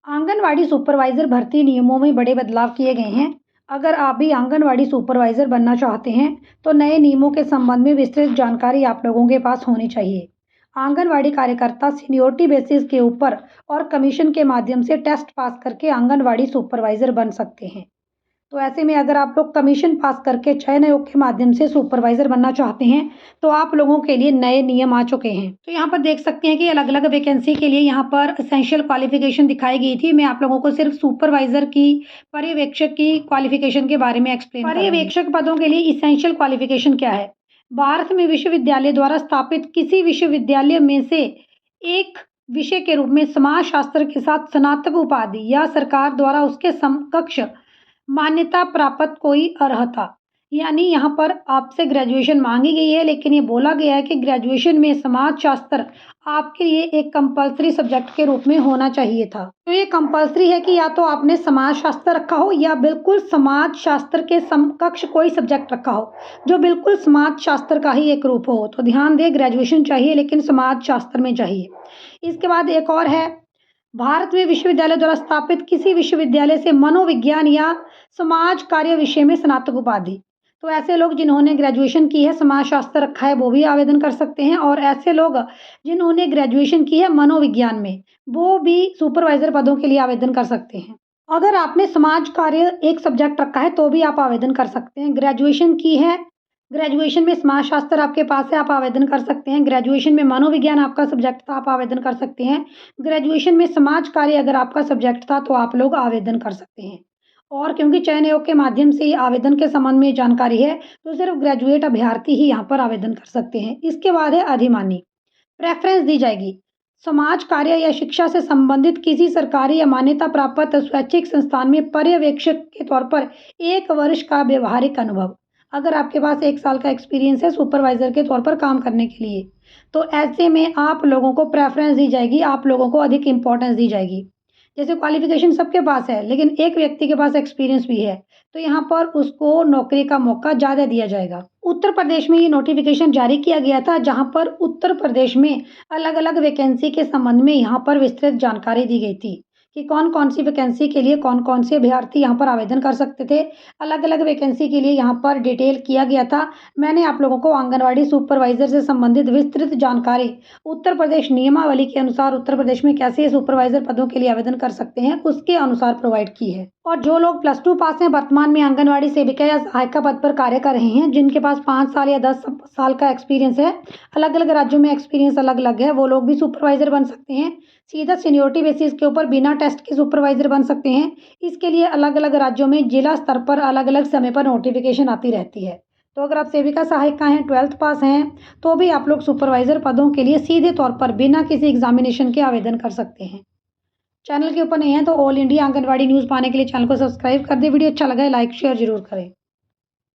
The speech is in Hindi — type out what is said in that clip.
आंगनवाड़ी सुपरवाइज़र भर्ती नियमों में बड़े बदलाव किए गए हैं। अगर आप भी आंगनवाड़ी सुपरवाइज़र बनना चाहते हैं, तो नए नियमों के संबंध में विस्तृत जानकारी आप लोगों के पास होनी चाहिए। आंगनवाड़ी कार्यकर्ता सीनियरिटी बेसिस के ऊपर और कमीशन के माध्यम से टेस्ट पास करके आंगनवाड़ी सुपरवाइज़र बन सकते हैं। तो ऐसे में अगर आप लोग कमीशन पास करके चयन आयोग के माध्यम से सुपरवाइज़र बनना चाहते हैं, तो आप लोगों के लिए नए नियम आ चुके हैं। तो यहाँ पर देख सकते हैं कि अलग-अलग वैकेंसी के लिए यहाँ पर एसेंशियल क्वालिफ़िकेशन दिखाई गई थी। मैं आप लोगों को सिर्फ सुपरवाइज़र की, पर्यवेक्षक की क्वालिफ़िकेशन के बारे में एक्सप्लेन कर रही हूँ। पर्यवेक्षक पदों के लिए एसेंशियल क्वालिफ़िकेशन क्या है? भारत में विश्वविद्यालय द्वारा स्थापित किसी विश्वविद्यालय में से एक विषय के रूप में समाजशास्त्र के साथ स्नातक उपाधि या सरकार द्वारा उसके समकक्ष मान्यता प्राप्त कोई अर्हता, यानी यहाँ पर आपसे ग्रेजुएशन मांगी गई है, लेकिन ये बोला गया है कि ग्रेजुएशन में समाजशास्त्र आपके लिए एक कंपल्सरी सब्जेक्ट के रूप में होना चाहिए था। तो ये कंपल्सरी है कि या तो आपने समाजशास्त्र रखा हो या बिल्कुल समाजशास्त्र के समकक्ष कोई सब्जेक्ट रखा हो, जो बिल्कुल समाजशास्त्र का ही एक रूप हो। तो ध्यान दें, ग्रेजुएशन चाहिए लेकिन समाजशास्त्र में चाहिए। इसके बाद एक और है, भारत में विश्वविद्यालय द्वारा स्थापित किसी विश्वविद्यालय से मनोविज्ञान या समाज कार्य विषय में स्नातक उपाधि। तो ऐसे लोग जिन्होंने ग्रेजुएशन की है, समाजशास्त्र रखा है, वो भी आवेदन कर सकते हैं, और ऐसे लोग जिन्होंने ग्रेजुएशन की है मनोविज्ञान में, वो भी सुपरवाइजर पदों के लिए आवेदन कर सकते हैं। अगर आपने समाज कार्य एक सब्जेक्ट रखा है तो भी आप आवेदन कर सकते हैं। ग्रेजुएशन की है, ग्रेजुएशन में समाजशास्त्र आपके पास है, आप आवेदन कर सकते हैं। ग्रेजुएशन में मनोविज्ञान आपका सब्जेक्ट था, आप आवेदन कर सकते हैं। ग्रेजुएशन में समाज कार्य अगर आपका सब्जेक्ट था तो आप लोग आवेदन कर सकते हैं। और क्योंकि चयन आयोग के माध्यम से आवेदन के संबंध में जानकारी है, तो सिर्फ ग्रेजुएट अभ्यर्थी ही यहाँ पर आवेदन कर सकते हैं। इसके बाद है अधिमानी। प्रेफ़रेंस दी जाएगी। समाज कार्य या शिक्षा से संबंधित किसी सरकारी या मान्यता प्राप्त स्वैच्छिक संस्थान में पर्यवेक्षक के तौर पर 1 वर्ष का व्यावहारिक अनुभव। अगर आपके पास 1 साल का एक्सपीरियंस है सुपरवाइज़र के तौर पर काम करने के लिए, तो ऐसे में आप लोगों को प्रेफ़रेंस दी जाएगी, आप लोगों को अधिक इम्पोर्टेंस दी जाएगी। जैसे क्वालिफ़िकेशन सबके पास है, लेकिन एक व्यक्ति के पास एक्सपीरियंस भी है, तो यहाँ पर उसको नौकरी का मौका ज़्यादा दिया जाएगा। उत्तर प्रदेश में ये नोटिफ़िकेशन जारी किया गया था, जहाँ पर उत्तर प्रदेश में अलग-अलग वैकेंसी के संबंध में यहाँ पर विस्तृत जानकारी दी गई थी कि कौन-कौन सी वैकेंसी के लिए कौन-कौन से अभ्यर्थी यहाँ पर आवेदन कर सकते थे। अलग-अलग वैकेंसी के लिए यहाँ पर डिटेल किया गया था। मैंने आप लोगों को आंगनवाड़ी सुपरवाइज़र से संबंधित विस्तृत जानकारी उत्तर प्रदेश नियमावली के अनुसार उत्तर प्रदेश में कैसे सुपरवाइज़र पदों के लिए आवेदन कर सकते हैं, उसके अनुसार प्रोवाइड की है। और जो लोग +2 पास हैं, वर्तमान में आंगनवाड़ी सेविका या सहायिका पद पर कार्य कर रहे हैं, जिनके पास 5 साल या 10 साल का एक्सपीरियंस है, अलग-अलग राज्यों में एक्सपीरियंस अलग-अलग है, वो लोग भी सुपरवाइज़र बन सकते हैं। सीधा सीनियरिटी बेसिस के ऊपर बिना टेस्ट के सुपरवाइज़र बन सकते हैं। इसके लिए अलग-अलग राज्यों में जिला स्तर पर अलग-अलग समय पर नोटिफ़िकेशन आती रहती है। तो अगर आप सेविका सहायिका हैं, 12th पास हैं, तो भी आप लोग सुपरवाइज़र पदों के लिए सीधे तौर पर बिना किसी एग्ज़ामिनेशन के आवेदन कर सकते हैं। चैनल के ऊपर नहीं है तो ऑल इंडिया आंगनवाड़ी न्यूज़ पाने के लिए चैनल को सब्सक्राइब कर दें। वीडियो अच्छा लगा है लाइक शेयर ज़रूर करें।